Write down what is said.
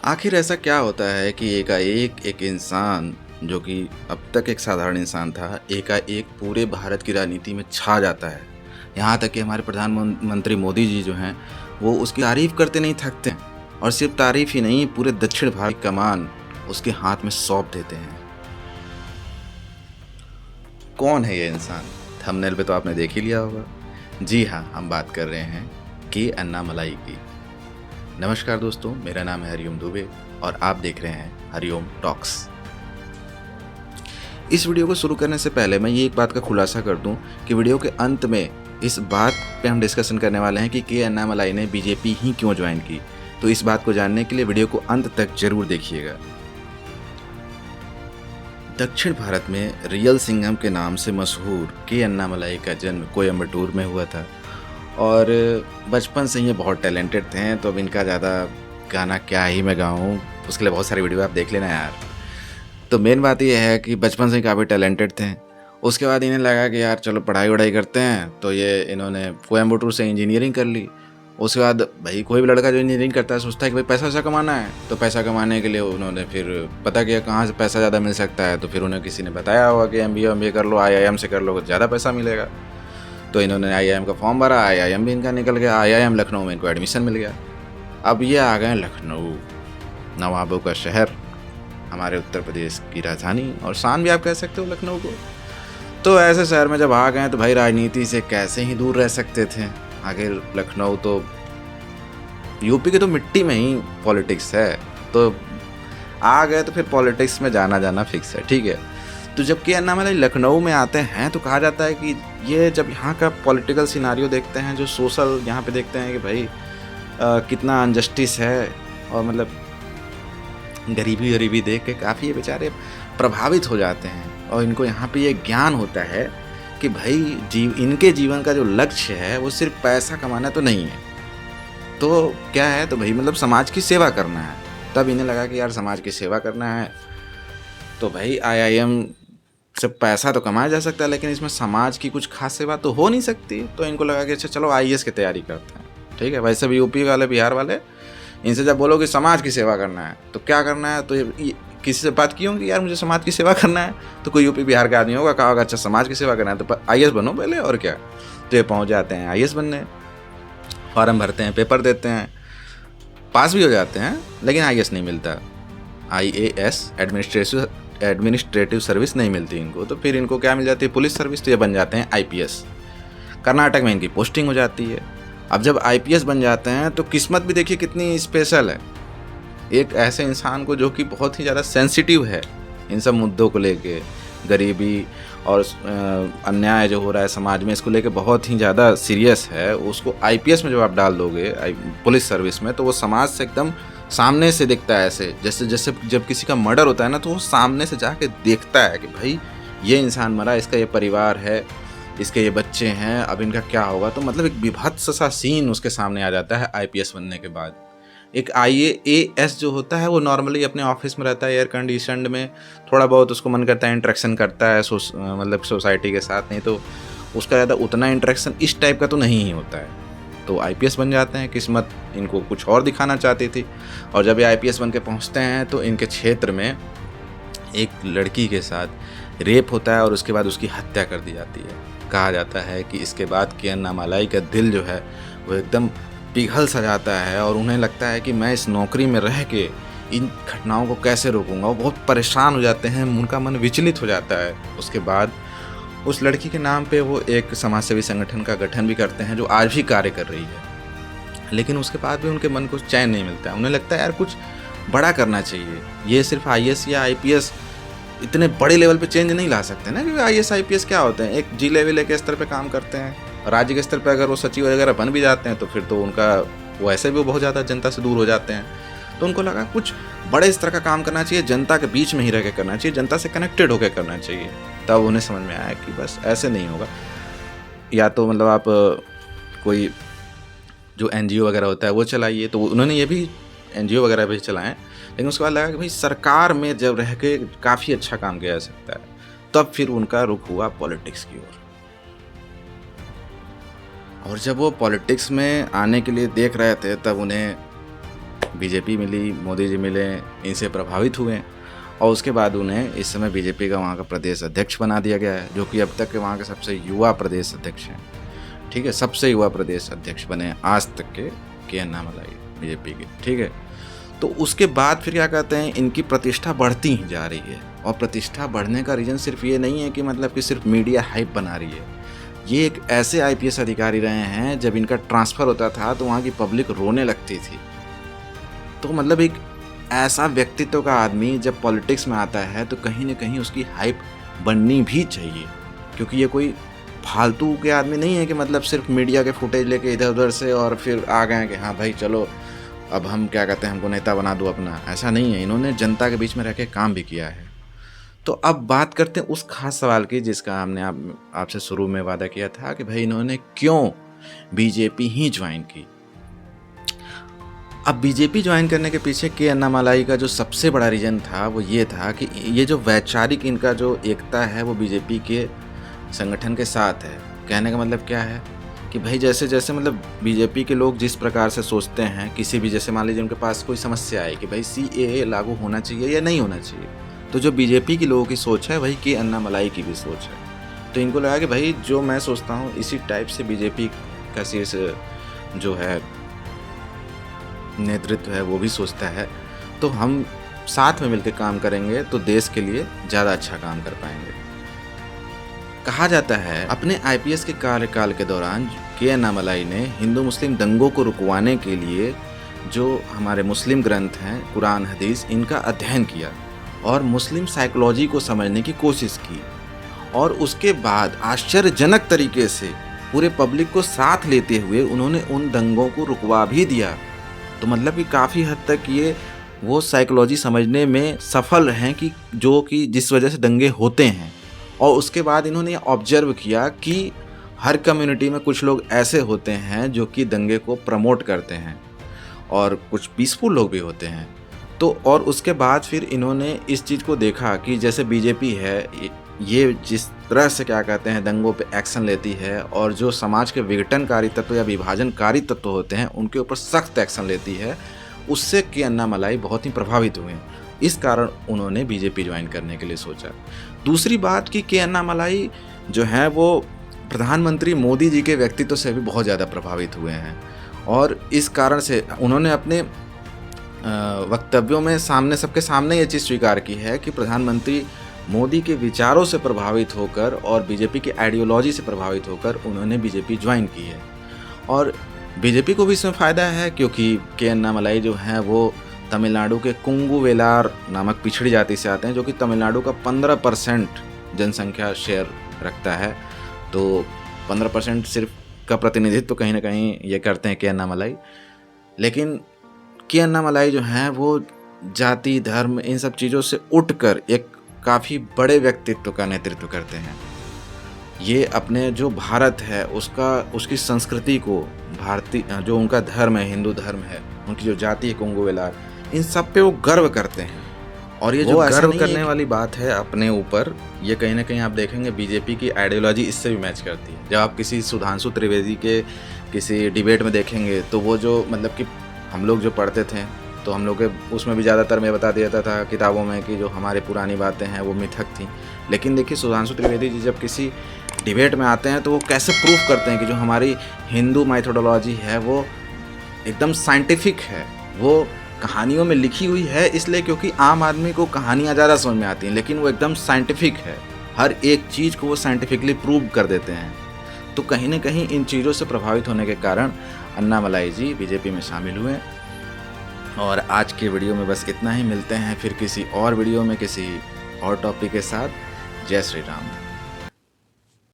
आखिर ऐसा क्या होता है कि एकाएक एक इंसान जो कि अब तक एक साधारण इंसान था, एकाएक पूरे भारत की राजनीति में छा जाता है। यहाँ तक कि हमारे प्रधानमंत्री मोदी जी जो हैं, वो उसकी तारीफ़ करते नहीं थकते हैं और सिर्फ तारीफ़ ही नहीं, पूरे दक्षिण भारत की कमान उसके हाथ में सौंप देते हैं। कौन है ये इंसान? थंबनेल पे तो आपने देख ही लिया होगा। जी हाँ, हम बात कर रहे हैं के अन्नामलाई की। नमस्कार दोस्तों, मेरा नाम है हरिओम दुबे और आप देख रहे हैं हरिओम टॉक्स। इस वीडियो को शुरू करने से पहले मैं ये एक बात का खुलासा कर दूं कि वीडियो के अंत में इस बात पे हम डिस्कशन करने वाले हैं कि के अन्नामलाई ने बीजेपी ही क्यों ज्वाइन की। तो इस बात को जानने के लिए वीडियो को अंत तक जरूर देखिएगा। दक्षिण भारत में रियल सिंघम के नाम से मशहूर के अन्नामलाई का जन्म कोयम्बटूर में हुआ था और बचपन से ही ये बहुत टैलेंटेड थे। तो अब इनका ज़्यादा गाना क्या ही मैं गाऊँ, उसके लिए बहुत सारी वीडियो आप देख लेना यार। तो मेन बात ये है कि बचपन से ही काफ़ी टैलेंटेड थे। उसके बाद इन्हें लगा कि यार चलो पढ़ाई वढ़ाई करते हैं, तो ये इन्होंने कोयम्बटूर से इंजीनियरिंग कर ली। उसके बाद भाई कोई भी लड़का जो इंजीनियरिंग करता है सोचता है कि भाई पैसा वैसा कमाना है, तो पैसा कमाने के लिए उन्होंने फिर पता किया कहाँ से पैसा ज़्यादा मिल सकता है। तो फिर उन्हें किसी ने बताया होगा कि MBA कर लो, IIM से कर लो, ज़्यादा पैसा मिलेगा। तो इन्होंने IIM का फॉर्म भरा, IIM भी इनका निकल गया। IIM लखनऊ में इनको एडमिशन मिल गया। अब ये आ गए लखनऊ, नवाबों का शहर, हमारे उत्तर प्रदेश की राजधानी और शान भी आप कह सकते हो लखनऊ को। तो ऐसे शहर में जब आ गए तो भाई राजनीति से कैसे ही दूर रह सकते थे। आखिर लखनऊ तो यूपी की तो मिट्टी में ही पॉलिटिक्स है, तो आ गए तो फिर पॉलिटिक्स में जाना फिक्स है, ठीक है। तो जब के अन्नामलाई लखनऊ में आते हैं तो कहा जाता है कि ये जब यहाँ का पॉलिटिकल सिनारियो देखते हैं, जो सोशल यहाँ पे देखते हैं कि भाई कितना अनजस्टिस है और मतलब गरीबी देख के काफ़ी ये बेचारे प्रभावित हो जाते हैं। और इनको यहाँ पे ये ज्ञान होता है कि भाई इनके जीवन का जो लक्ष्य है वो सिर्फ पैसा कमाना तो नहीं है, तो क्या है, तो भाई मतलब समाज की सेवा करना है। तब इन्हें लगा कि यार समाज की सेवा करना है तो भाई IIM से पैसा तो कमाया जा सकता है, लेकिन इसमें समाज की कुछ खास सेवा तो हो नहीं सकती। तो इनको लगा कि अच्छा चलो IAS की तैयारी करते हैं, ठीक है। वैसे भी यूपी वाले, बिहार वाले, इनसे जब बोलो कि समाज की सेवा करना है तो क्या करना है, तो ये किसी से बात की होंगी यार मुझे समाज की सेवा करना है, तो कोई यूपी बिहार का आदमी होगा, कहा होगा अच्छा समाज की सेवा करना है तो IAS बनो पहले, और क्या। तो ये पहुँच जाते हैं IAS बनने, फॉर्म भरते हैं, पेपर देते हैं, पास भी हो जाते हैं, लेकिन IAS नहीं मिलता। IAS एडमिनिस्ट्रेटिव सर्विस नहीं मिलती इनको। तो फिर इनको क्या मिल जाती है, पुलिस सर्विस। तो ये बन जाते हैं IPS। कर्नाटक में इनकी पोस्टिंग हो जाती है। अब जब IPS बन जाते हैं तो किस्मत भी देखिए कितनी स्पेशल है। एक ऐसे इंसान को जो कि बहुत ही ज़्यादा सेंसिटिव है इन सब मुद्दों को लेके, गरीबी और अन्याय जो हो रहा है समाज में, इसको लेके बहुत ही ज़्यादा सीरियस है। उसको IPS में जब आप डाल दोगे पुलिस सर्विस में, तो वो समाज से एकदम सामने से दिखता है, ऐसे जैसे जब किसी का मर्डर होता है ना, तो वो सामने से जाके देखता है कि भाई ये इंसान मरा, इसका ये परिवार है, इसके ये बच्चे हैं, अब इनका क्या होगा। तो मतलब एक विभत्स सा सीन उसके सामने आ जाता है IPS बनने के बाद। एक IAS जो होता है वो नॉर्मली अपने ऑफिस में रहता है, एयर कंडीशनड में, थोड़ा बहुत उसको मन करता है इंटरेक्शन करता है मतलब सोसाइटी के साथ, नहीं तो उसका ज़्यादा उतना इंटरेक्शन इस टाइप का तो नहीं ही होता है। तो IPS बन जाते हैं। किस्मत इनको कुछ और दिखाना चाहती थी, और जब ये IPS बन के पहुँचते हैं तो इनके क्षेत्र में एक लड़की के साथ रेप होता है और उसके बाद उसकी हत्या कर दी जाती है। कहा जाता है कि इसके बाद के अन्नामलाई का दिल जो है वो एकदम पिघल सा जाता है और उन्हें लगता है कि मैं इस नौकरी में रह के इन घटनाओं को कैसे रोकूंगा। वो बहुत परेशान हो जाते हैं, उनका मन विचलित हो जाता है। उसके बाद उस लड़की के नाम पे वो एक समाजसेवी संगठन का गठन भी करते हैं जो आज भी कार्य कर रही है। लेकिन उसके बाद भी उनके मन को चैन नहीं मिलता है। उन्हें लगता है यार कुछ बड़ा करना चाहिए, ये सिर्फ IAS या IPS इतने बड़े लेवल पे चेंज नहीं ला सकते ना, क्योंकि IAS IPS क्या होते हैं, एक जिले विले के स्तर पे काम करते हैं। राज्य के स्तर पे अगर वो सचिव वगैरह बन भी जाते हैं तो फिर तो उनका वो ऐसे भी बहुत ज़्यादा जनता से दूर हो जाते हैं। तो उनको लगा कुछ बड़े स्तर का काम करना चाहिए, जनता के बीच में ही रह के करना चाहिए, जनता से कनेक्टेड होकर करना चाहिए। तब उन्हें समझ में आया कि बस ऐसे नहीं होगा, या तो मतलब आप कोई जो NGO वगैरह होता है वो चलाइए। तो उन्होंने ये भी NGO वगैरह भी चलाएं, लेकिन उसके बाद लगा कि भाई सरकार में जब रह के काफ़ी अच्छा काम किया जा सकता है। तब फिर उनका रुख हुआ पॉलिटिक्स की ओर। और जब वो पॉलिटिक्स में आने के लिए देख रहे थे, तब उन्हें बीजेपी मिली, मोदी जी मिले, इनसे प्रभावित हुए और उसके बाद उन्हें इस समय बीजेपी का वहाँ का प्रदेश अध्यक्ष बना दिया गया है, जो कि अब तक के वहाँ के सबसे युवा प्रदेश अध्यक्ष हैं। ठीक है, सबसे युवा प्रदेश अध्यक्ष बने आज तक के अन्नामलाई बीजेपी के। ठीक है, तो उसके बाद फिर क्या कहते हैं, इनकी प्रतिष्ठा बढ़ती ही जा रही है। और प्रतिष्ठा बढ़ने का रीज़न सिर्फ ये नहीं है कि मतलब कि सिर्फ मीडिया हाइप बना रही है। ये एक ऐसे आईपीएस अधिकारी रहे हैं, जब इनका ट्रांसफ़र होता था तो वहाँ की पब्लिक रोने लगती थी। तो मतलब एक ऐसा व्यक्तित्व का आदमी जब पॉलिटिक्स में आता है तो कहीं ना कहीं उसकी हाइप बननी भी चाहिए, क्योंकि ये कोई फालतू के आदमी नहीं है कि मतलब सिर्फ मीडिया के फुटेज लेके इधर उधर से और फिर आ गए कि हाँ भाई चलो अब हम क्या कहते हैं हमको नेता बना दो अपना। ऐसा नहीं है, इन्होंने जनता के बीच में रह के काम भी किया है। तो अब बात करते हैं उस खास सवाल की जिसका हमने आपसे शुरू में वादा किया था कि भाई इन्होंने क्यों बीजेपी ही ज्वाइन की। अब बीजेपी ज्वाइन करने के पीछे के अन्नामलाई का जो सबसे बड़ा रीज़न था वो ये था कि ये जो वैचारिक इनका जो एकता है वो बीजेपी के संगठन के साथ है। कहने का मतलब क्या है कि भाई जैसे जैसे मतलब बीजेपी के लोग जिस प्रकार से सोचते हैं, किसी भी जैसे मान लीजिए उनके पास कोई समस्या है कि भाई CAA लागू होना चाहिए या नहीं होना चाहिए, तो जो बीजेपी के लोगों की सोच है वही के अन्नामलाई की भी सोच है। तो इनको लगा कि भाई जो मैं सोचता हूँ इसी टाइप से बीजेपी का शीर्ष जो है नेतृत्व है वो भी सोचता है, तो हम साथ में मिलकर काम करेंगे तो देश के लिए ज़्यादा अच्छा काम कर पाएंगे। कहा जाता है अपने आईपीएस के कार्यकाल के दौरान के अन्नामलाई ने हिंदू मुस्लिम दंगों को रुकवाने के लिए जो हमारे मुस्लिम ग्रंथ हैं कुरान हदीस, इनका अध्ययन किया और मुस्लिम साइकोलॉजी को समझने की कोशिश की, और उसके बाद आश्चर्यजनक तरीके से पूरे पब्लिक को साथ लेते हुए उन्होंने उन दंगों को रुकवा भी दिया। तो मतलब कि काफ़ी हद तक ये वो साइकोलॉजी समझने में सफल हैं कि जो कि जिस वजह से दंगे होते हैं। और उसके बाद इन्होंने ये ऑब्जर्व किया कि हर कम्युनिटी में कुछ लोग ऐसे होते हैं जो कि दंगे को प्रमोट करते हैं और कुछ पीसफुल लोग भी होते हैं। तो और उसके बाद फिर इन्होंने इस चीज़ को देखा कि जैसे बीजेपी है ये जिस तरह से क्या कहते हैं दंगों पे एक्शन लेती है और जो समाज के विघटनकारी तत्व या विभाजनकारी तत्व होते हैं उनके ऊपर सख्त एक्शन लेती है, उससे के अन्नामलाई बहुत ही प्रभावित हुए। इस कारण उन्होंने बीजेपी ज्वाइन करने के लिए सोचा। दूसरी बात कि के अन्नामलाई जो है वो प्रधानमंत्री मोदी जी के व्यक्तित्व से भी बहुत ज़्यादा प्रभावित हुए हैं, और इस कारण से उन्होंने अपने वक्तव्यों में सबके सामने ये चीज़ स्वीकार की है कि प्रधानमंत्री मोदी के विचारों से प्रभावित होकर और बीजेपी की आइडियोलॉजी से प्रभावित होकर उन्होंने बीजेपी ज्वाइन की है। और बीजेपी को भी इसमें फ़ायदा है क्योंकि के अन्नामलाई जो हैं वो तमिलनाडु के कुंगू वेलार नामक पिछड़ी जाति से आते हैं, जो कि तमिलनाडु का 15% जनसंख्या शेयर रखता है। तो 15% सिर्फ का प्रतिनिधित्व तो कहीं ना कहीं ये करते हैं के अन्नामलाई। लेकिन के अन्नामलाई जो हैं वो जाति धर्म इन सब चीज़ों से उठकर एक काफ़ी बड़े व्यक्तित्व का नेतृत्व करते हैं। ये अपने जो भारत है उसकी संस्कृति को, भारतीय जो उनका धर्म है, हिंदू धर्म है, उनकी जो जाति है कुंगू वेलार, इन सब पे वो गर्व करते हैं। और ये जो गर्व करने वाली बात है अपने ऊपर, ये कहीं ना कहीं आप देखेंगे बीजेपी की आइडियोलॉजी इससे भी मैच करती है। जब आप किसी सुधांशु त्रिवेदी के किसी डिबेट में देखेंगे तो वो जो मतलब कि हम लोग जो पढ़ते थे तो हम लोग के उसमें भी ज़्यादातर मैं बता देता था किताबों में कि जो हमारे पुरानी बातें हैं वो मिथक थी। लेकिन देखिए सुधांशु त्रिवेदी जी जब किसी डिबेट में आते हैं तो वो कैसे प्रूफ करते हैं कि जो हमारी हिंदू मैथोडोलॉजी है वो एकदम साइंटिफिक है, वो कहानियों में लिखी हुई है इसलिए क्योंकि आम आदमी को कहानियाँ ज़्यादा समझ में आती हैं, लेकिन वो एकदम साइंटिफिक है, हर एक चीज़ को वो साइंटिफिकली प्रूव कर देते हैं। तो कहीं ना कहीं इन चीज़ों से प्रभावित होने के कारण अन्नामलाई जी बीजेपी में शामिल हुए। और आज के वीडियो में बस इतना ही। मिलते हैं फिर किसी और वीडियो में किसी और टॉपिक के साथ। जय श्री राम।